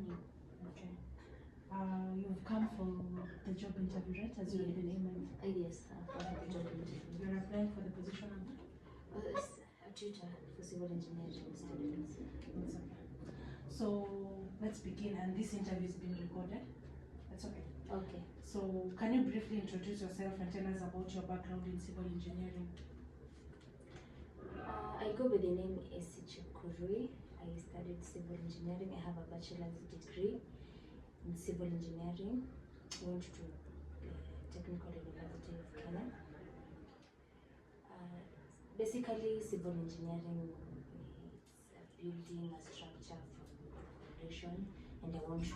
morning. Okay. You've come for the job interview, right? As you already named. Yes, for the job interview. You're applying for the position of It's a tutor for civil engineering students. That's okay. So let's begin, and this interview is being recorded. That's okay. Okay. So can you briefly introduce yourself and tell us about your background in civil engineering? I go by the name Esi Chikurui. I studied civil engineering. I have a bachelor's degree in civil engineering. Went to Technical University of Kenya. Basically, civil engineering is building a structure from the foundation, and I want to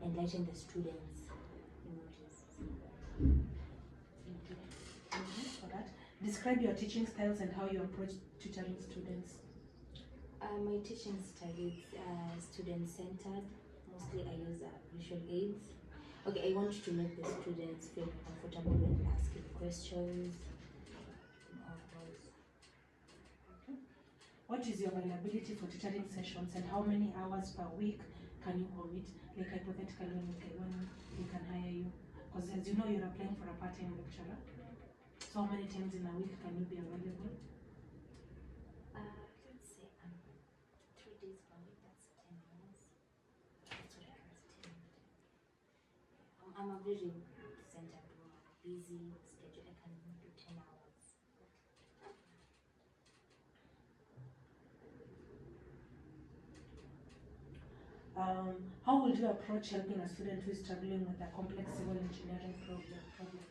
enlighten the students in what is. Thank you for that. Describe your teaching styles and how you approach tutoring students. My teaching style is student-centered. Mostly I use visual aids. Okay, I want to make the students feel comfortable when asking questions. What is your availability for tutoring sessions and how many hours per week can you commit? Like hypothetically, when we can hire you? Because as you know, you're applying for a part-time lecturer. So how many times in a week can you be available? Let's say 3 days per week, that's 10 hours. That's what I can say. I'm a very centered woman, busy schedule. I can do 10 hours. How would you approach helping a student who is struggling with a complex civil engineering problem?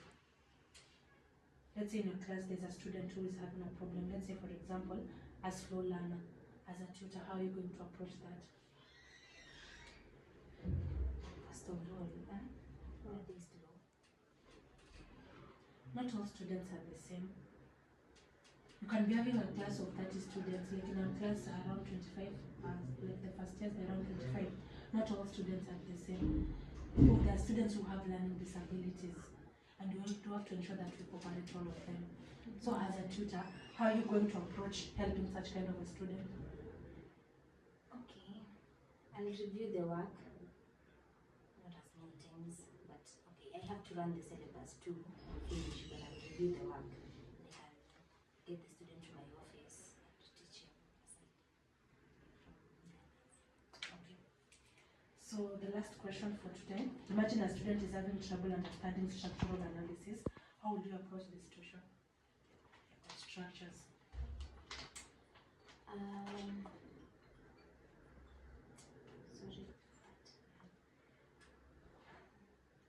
Let's say in your class there's a student who is having a problem. Let's say, for example, a slow learner. As a tutor, how are you going to approach that? First of all, why are they slow? Not all students are the same. You can be having a class of 30 students, like in our class around 25, like the first years around 25. Not all students are the same. There are students who have learning disabilities, and you do have to ensure that we cooperate all of them. So as a tutor, how are you going to approach helping such kind of a student? Okay, I'll review the work, not as many times, but okay, I have to run the syllabus too, finish, but I'll review the work. I can get the student to my office and teach him aside from the others. Okay. So the last question for today, imagine a student is having trouble understanding structural analysis. How would you approach the situation? Structures. Sorry.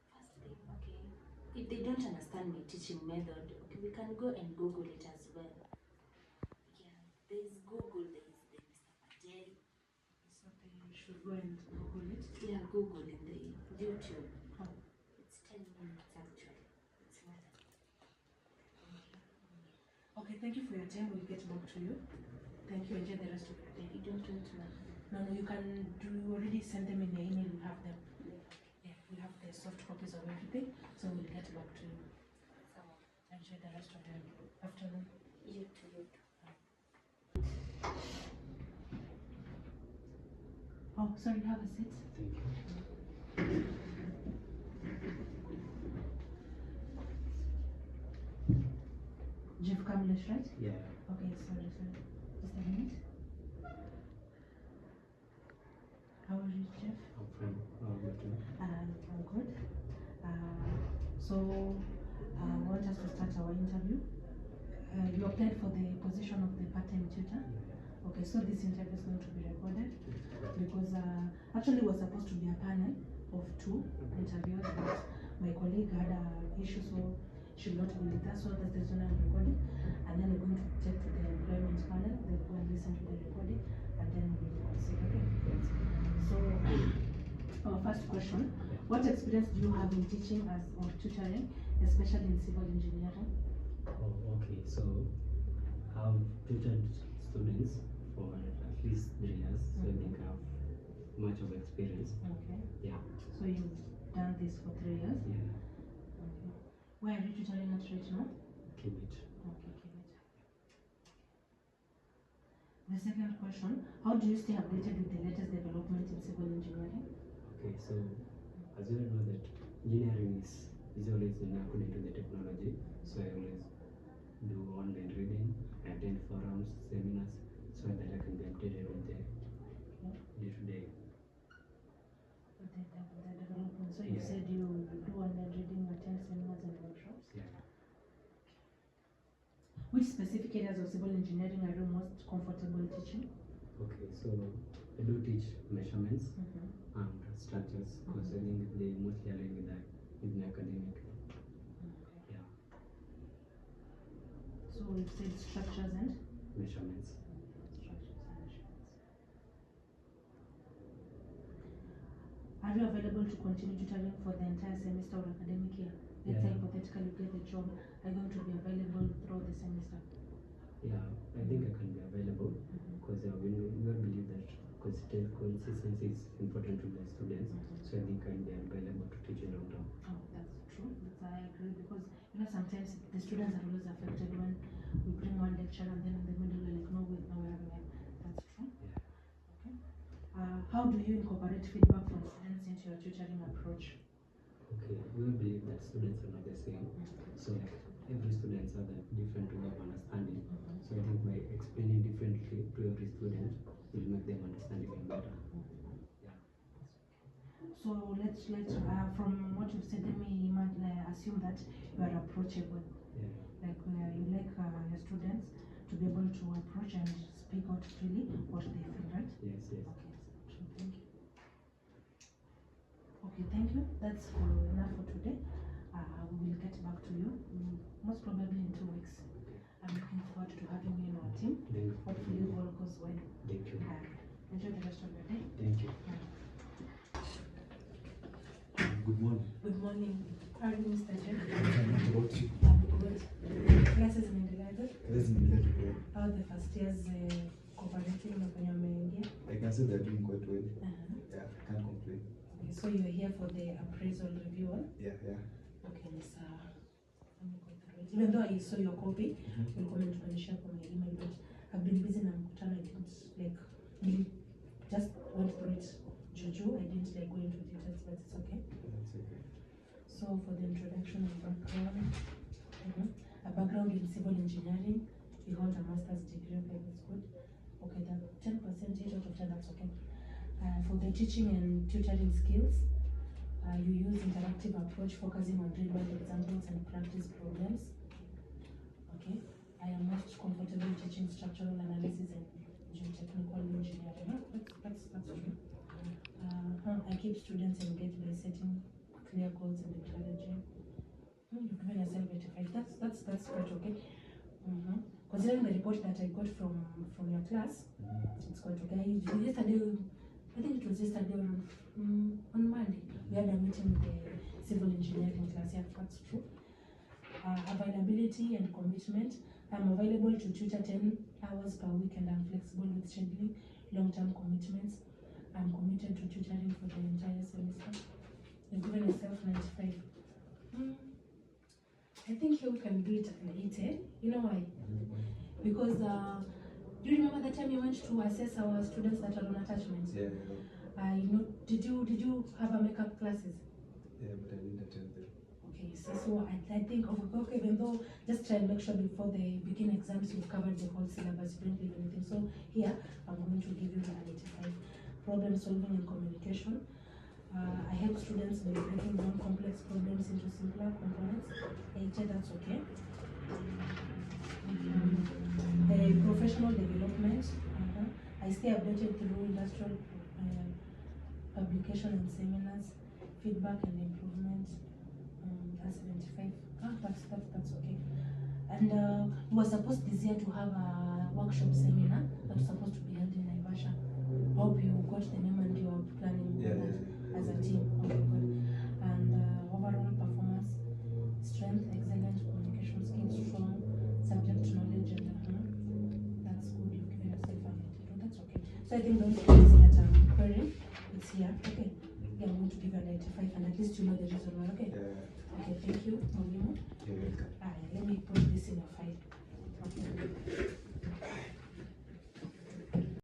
First thing, okay. If they don't understand my teaching method, okay, we can go and Google it as well. Yeah, there is Google, there is the Mr. Patel. So they should go and Google it. Yeah, Google in the YouTube. Oh. It's 10 minutes actually. It's not that. Okay, thank you for your time. We'll get back to you. Thank you. Enjoy the rest of your day. You don't want to know. No, you can do. You already send them in the email. We have them. Yeah, we have the soft copies of everything. So we'll get back to you. So, Enjoy the rest of your afternoon. you too. Oh, sorry. Have a seat. Thank you. Jeff Kamlesh, right? Yeah. Okay, sorry. Just a minute. How are you, Jeff? I'm fine. How about you? I'm good. So I want us to start our interview. You applied for the position of the part-time tutor. Okay, so this interview is going to be recorded because actually it was supposed to be a panel of 2 interviewers, but my colleague had an issue, so she will not be with us. So that's the reason I'm recording. And then we're going to take to the employment panel. They'll go and listen to the recording, and then we'll proceed. Okay. So our first question: what experience do you have in teaching or tutoring, especially in civil engineering? Oh, okay. So I've tutored students for at least 3 years, so they have much of experience. Okay. Yeah. So you've done this for 3 years? Yeah. Okay. Where are you tutoring at right now? Keep it. Okay, keep it. The second question, how do you stay updated with the latest development in civil engineering? So as you all know that engineering is always according to the technology. So I always do online reading, attend forums, seminars, so that I can be updated with the day-to-day. With the development. So you Yeah. said you do online reading, attend seminars and workshops. Yeah. Which specific areas of civil engineering are you most comfortable teaching? Okay, so I do teach measurements Mm-hmm. and structures because I think they mostly align with that with the academic. Yeah, So you've said structures and measurements. measurements. Are you available to continue tutoring for the entire semester or academic year? Let's say Yeah. hypothetically you get the job, are you going to be available throughout the semester? Yeah, I think I can be available because we all believe that consistency is important to the students. So I think I can be available to teach in long term. Oh, that's true. I agree because sometimes the students are always affected when we bring one lecture and then in the middle we're like, no, wait, now we're having it. That's true. Yeah. Okay. How do you incorporate feedback from students into your tutoring approach? Okay, we all believe that students are not the same. So like every student has a different way of understanding. So I think by explaining differently to every student will make them understand even better. Yeah. So let's from what you've said, let me assume that you are approachable. Yeah. Like you like your students to be able to approach and speak out freely what they feel, right? Yes, yes. Okay, so thank you. Okay, thank you. That's enough for today. We will get back to you most probably in 2 weeks. I'm looking forward to having you in our team. Thank you. Hopefully all goes well. Thank you. Enjoy the rest of your day. Thank you. Good morning. Good morning. How are you, Mr. Jen? What about you? I'm good. Classes zinaendeleaje? Let's relate to it. How the first years cooperative na kwenye umeingia? I can say they're doing quite well. Uh-huh. Yeah, I can't complain. Okay, so you're here for the appraisal review, huh? Yeah. Okay, yes, let me go through it. Even though I saw your copy, you'll comment when you share my email, but I've been busy na mkutano. I didn't really just went through it. Juju, I didn't go into details, but it's okay. That's okay. So for the introduction and background, a background in civil engineering, you hold a master's degree, okay, that's good. Okay, that 10%, 8 out of 10, that's okay. For the teaching and tutoring skills, you use interactive approach focusing on real-world examples and practice problems. Okay, I am most comfortable teaching structural analysis and geotechnical engineering. That's true. I keep students engaged by setting clear goals and encouraging. You've given yourself 85. That's quite okay. Considering the report that I got from your class, it's quite okay. Yesterday, I think it was yesterday on Monday, we had a meeting with the civil engineering class. Yeah, that's true. Availability and commitment. I'm available to tutor 10 hours per week and I'm flexible with scheduling long-term commitments. I'm committed to tutoring for the entire semester. You've given yourself 95. I think here we can do it at 80. You know why? Because do you remember the time you went to assess our students that are on attachments? Yeah. Did you have a makeup classes? Yeah, but I didn't attend them. Okay, so I think okay, even though just try and make sure before they begin exams you've covered the whole syllabus, you don't leave anything. So here I'm going to give you the 85. Problem solving and communication. I help students by breaking down complex problems into simpler components. 80, that's okay. Professional development. I stay updated through industrial publication and seminars, feedback and improvement. That's 75. That's okay. And we were supposed this year to have a workshop seminar that was supposed to be held in Naivasha. Hope you got the name and you are planning that as a team. Okay, good. And overall performance, strength, excellent, communication skills, strong, subject knowledge, and that's good. You've given yourself an 82. That's okay. So I think those things that I'm querying, it's here. Okay. Yeah, I'm going to give you an 85, and at least you know the reason why. Okay. Yeah. Okay. Thank you, Molimo. Yeah.